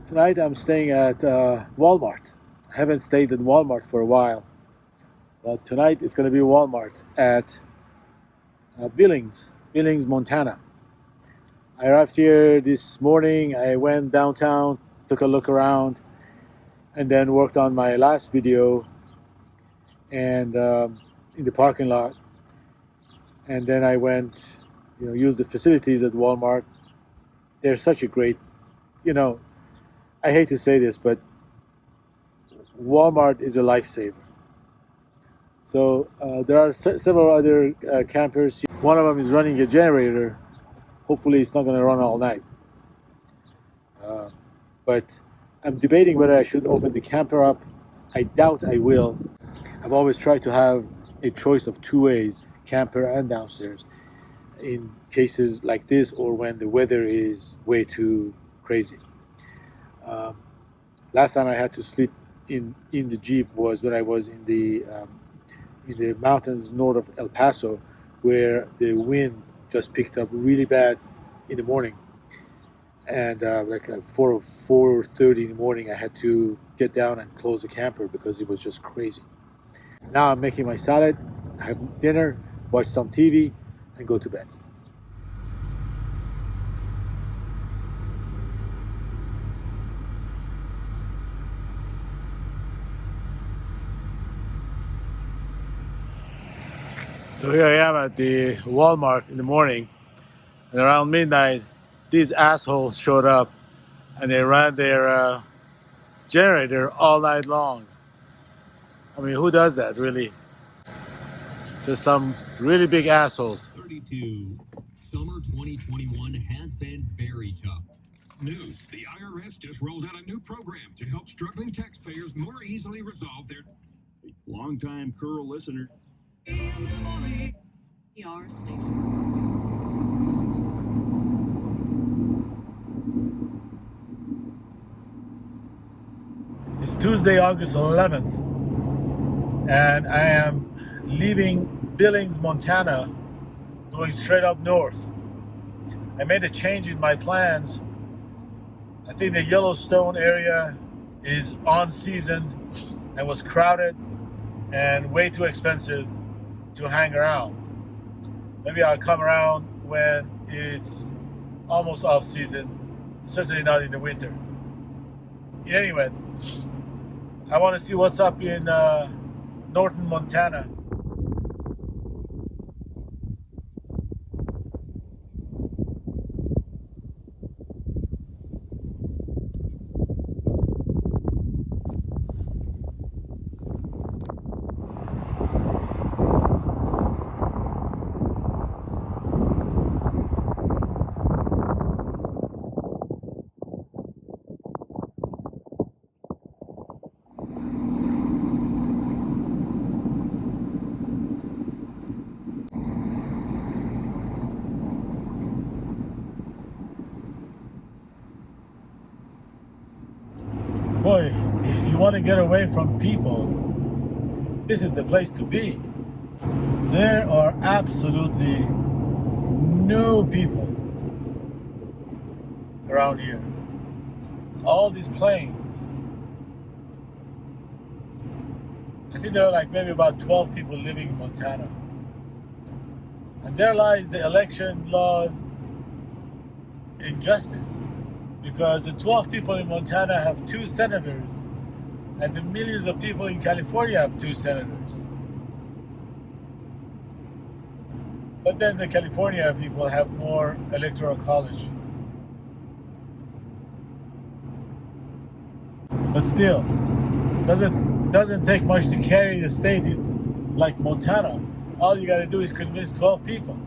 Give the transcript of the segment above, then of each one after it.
Tonight I'm staying at Walmart. I haven't stayed in Walmart for a while, but tonight it's going to be Walmart at Billings, Montana. I arrived here this morning. I went downtown, took a look around, and then worked on my last video and in the parking lot. And then I went, used the facilities at Walmart. They're such a great, I hate to say this, but Walmart is a lifesaver. So there are several other campers. One of them is running a generator. Hopefully it's not going to run all night. But I'm debating whether I should open the camper up. I doubt I will. I've always tried to have a choice of two ways, camper and downstairs, in cases like this or when the weather is way too crazy. Last time I had to sleep in the Jeep was when I was in the mountains north of El Paso, where the wind just picked up really bad in the morning, and like at 4:30 in the morning, I had to get down and close the camper because it was just crazy. Now I'm making my salad, have dinner, watch some TV, and go to bed. So here I am at the Walmart in the morning, and around midnight, these assholes showed up, and they ran their generator all night long. I mean, who does that, really? Just some really big assholes. 32. Summer 2021 has been very tough. News: the IRS just rolled out a new program to help struggling taxpayers more easily resolve their... Longtime Curl listener. It's Tuesday, August 11th, and I am leaving Billings, Montana, going straight up north. I made a change in my plans. I think the Yellowstone area is on season and was crowded and way too expensive to hang around. Maybe I'll come around when it's almost off season, certainly not in the winter. In any event, I want to see what's up in northern Montana. Boy, if you want to get away from people, this is the place to be. There are absolutely no people. around here. It's all these planes. I think there are like maybe about 12 people living in Montana. And there lies the election laws injustice. Because the 12 people in Montana have 2 senators, and the millions of people in California have 2 senators. But then the California people have more electoral college. But still, doesn't take much to carry the state like Montana. All you gotta do is convince 12 people.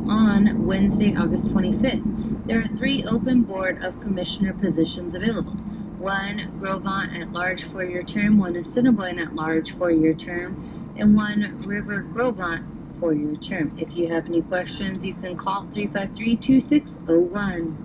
On Wednesday, August 25th, there are 3 open Board of Commissioner positions available. 1 Grovant at large 4-year term, 1 Assiniboine at large 4-year term, and 1 River Grovant 4-year term. If you have any questions, you can call 353-2601.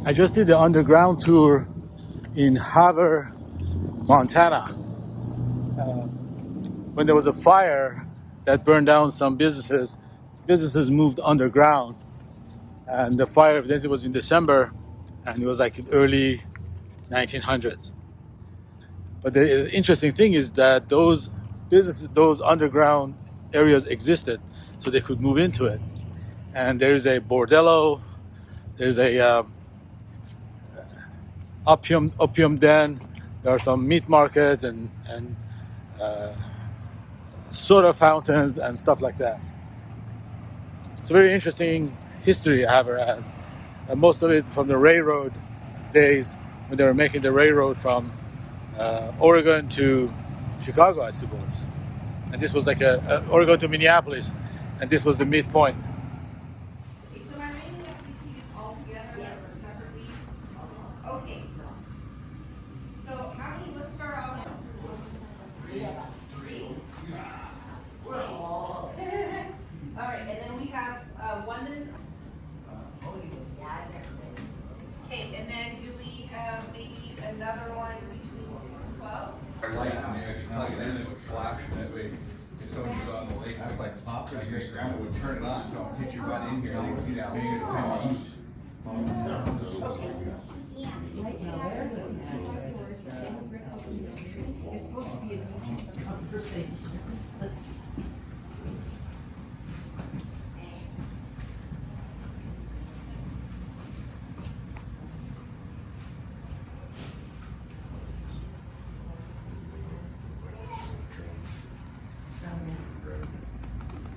I just did the underground tour in Havre, Montana. When there was a fire that burned down some businesses, moved underground. And the fire evidently was in December, and it was like in early 1900s. But the interesting thing is that those businesses, those underground areas existed, so they could move into it. And there's a bordello, there's a opium den, there are some meat markets and soda fountains and stuff like that. It's a very interesting history Havre has. And most of it from the railroad days when they were making the railroad from Oregon to Chicago, I suppose. And this was like a Oregon to Minneapolis, and this was the midpoint. So am I reading up these students all together or separately? Okay. So how many, let's start off. Three? All right, and then we have one that is. Okay, and then do we have maybe another one between 6 and 12? Lights and they actually plug it in, it would flash, and that way, if someone was on the lake, that's like pop, your grandma would turn it on, so get your butt in here, and you can see that big at the time of east. It's supposed to be a conversation.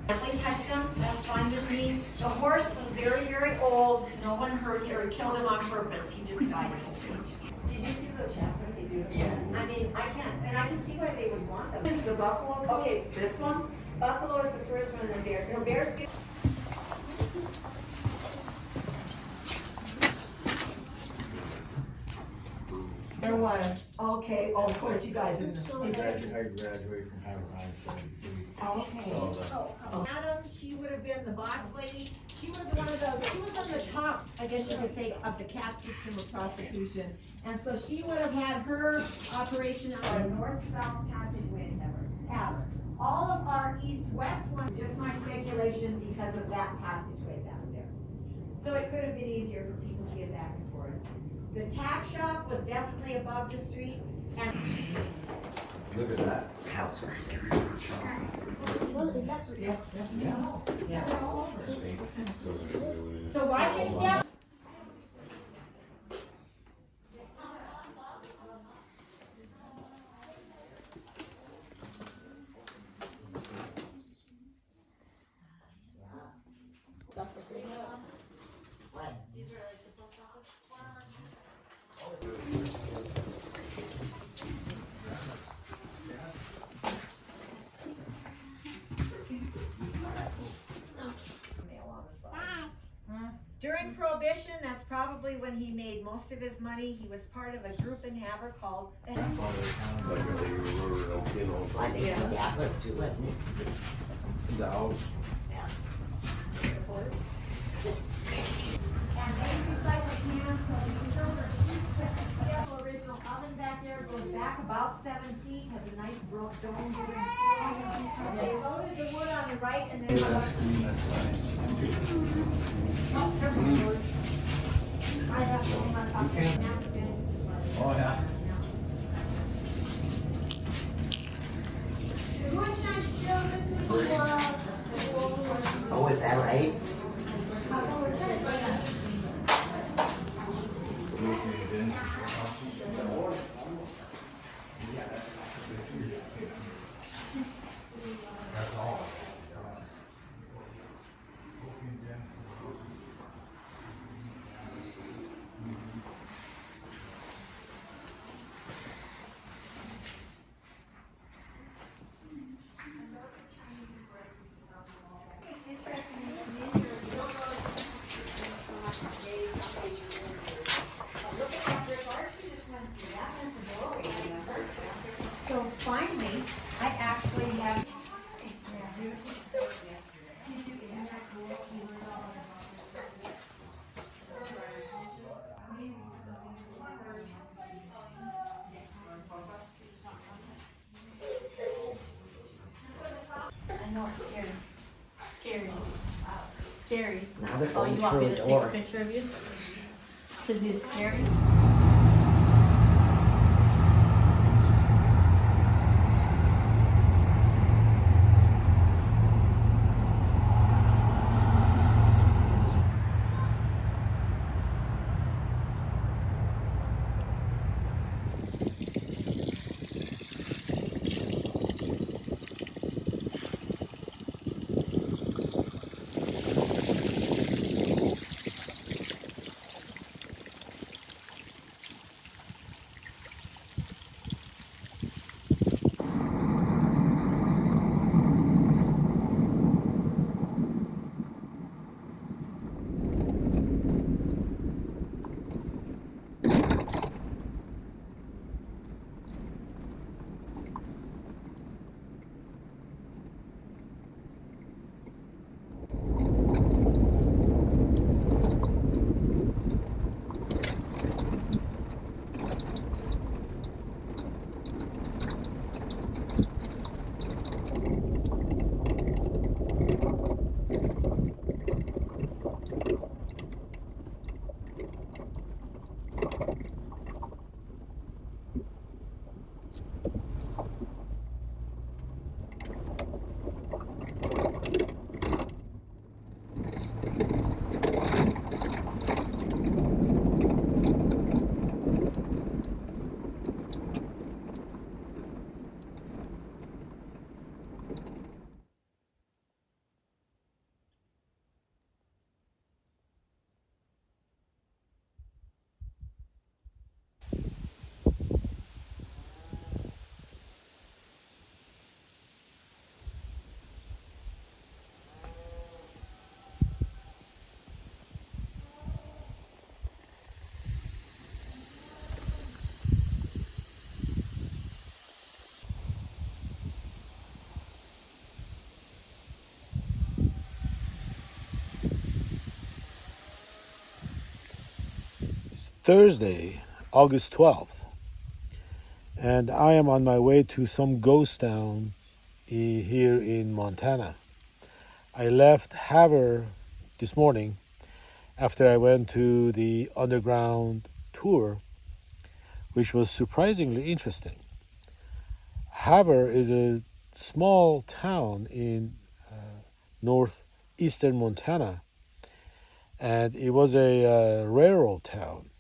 Definitely touched him, that's fine with me. The horse was very, very old, no one hurt him or killed him on purpose, he just died of old age. Did you see those chaps, aren't they beautiful? Yeah. I mean, I can't, and I can see why they would want them. Is the buffalo? Okay, this one, buffalo is the first one, and the bear, no, bear skin. Or what? Okay, oh, of course, you guys are. I graduated from Havre High in '73. Okay. Madam, she would have been the boss lady. She was one of those, she was on the top, I guess you could say, of the caste system of prostitution. And so she would have had her operation on the north-south passageway in Havre. All of our east-west ones, just my speculation because of that passageway down there. So it could have been easier for people to get back and forth. The tack shop was definitely above the streets and. Look at that house. Well, is that? Yeah. So why'd you step? During Prohibition, that's probably when he made most of his money. He was part of a group in Havre called. I think that was too, wasn't it? The house. And they recycle cans, so we still the steel original oven back there goes back about 7 feet, has a nice dome given. They loaded the wood on the right and then. I have to hold my pocket. Oh, yeah. Oh, is that right? That's all. Look at that brick Now they're Oh, going you want through me a to take a door. picture of you? Because he's scary? It's Thursday, August 12th, and I am on my way to some ghost town here in Montana. I left Havre this morning after I went to the underground tour, which was surprisingly interesting. Havre is a small town in northeastern Montana, and it was a railroad town.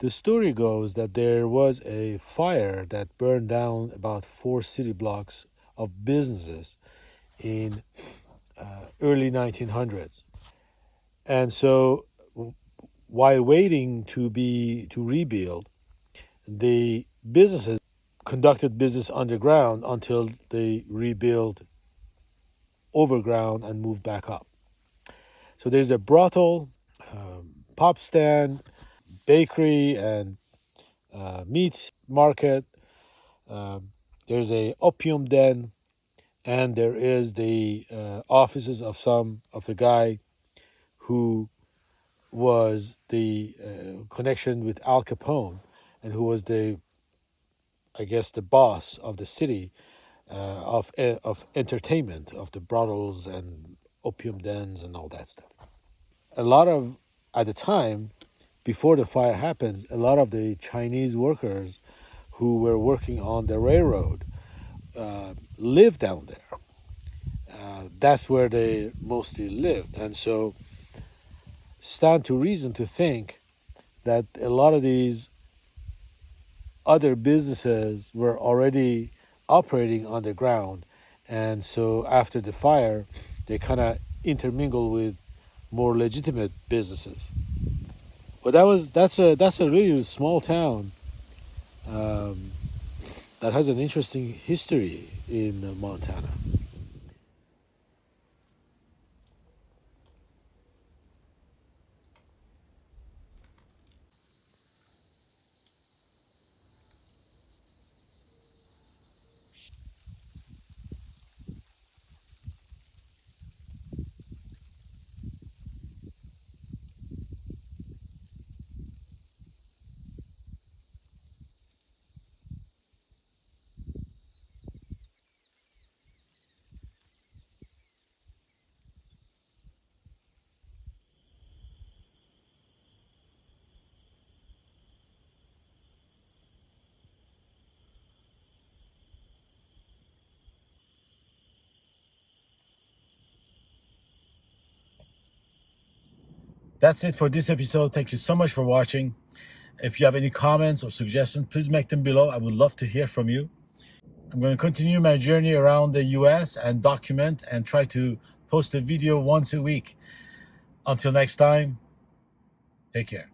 The story goes that there was a fire that burned down about 4 city blocks of businesses in early 1900s. And so while waiting to rebuild, the businesses conducted business underground until they rebuilt overground and moved back up. So there's a brothel, pub stand, bakery, and meat market. There's a opium den, and there is the offices of some of the guy who was the connection with Al Capone, and who was I guess, the boss of the city of entertainment, of the brothels and opium dens and all that stuff. A lot of At the time, before the fire happens, a lot of the Chinese workers who were working on the railroad lived down there. That's where they mostly lived, and so stand to reason to think that a lot of these other businesses were already operating underground, and so after the fire, they kind of intermingle with more legitimate businesses. But that's a really small town um, that has an interesting history in Montana. That's it for this episode. Thank you so much for watching. If you have any comments or suggestions, please make them below. I would love to hear from you. I'm going to continue my journey around the US and document and try to post a video once a week. Until next time, take care.